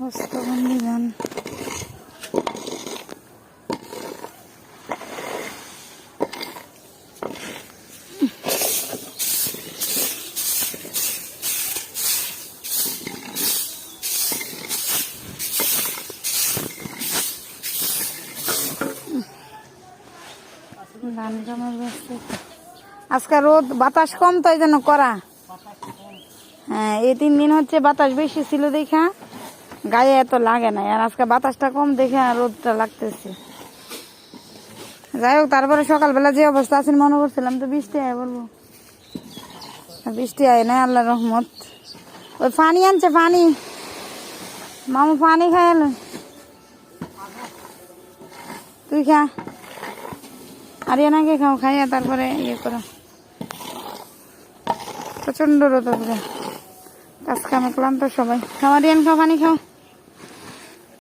হস্তবন্দি ধান ধান জমার ব্যস্ত। আজকে রোদ বাতাস কম তো এই জন্য করা। হ্যাঁ, এই 3 দিন হচ্ছে বাতাস বেশি ছিল দেখা গায়ে এত লাগে না, আর আজকে বাতাসটা কম দেখে রোদটা লাগতেছে। যাই হোক, তারপরে সকালবেলা যে অবস্থা আছে মনে করছিলাম তো বৃষ্টি আয় বলবো, বৃষ্টি আয় না, আল্লাহ রহমত। ওই পানি আনছে, পানি মামু পানি খাইল, তুই খা আর এনাকে খাও, খাইয়া তারপরে ইয়ে করো। প্রচন্ড রোদ, কাজ কামে ক্লান্ত সবাই। খাওয়া দিয়ে খাও, পানি খাও।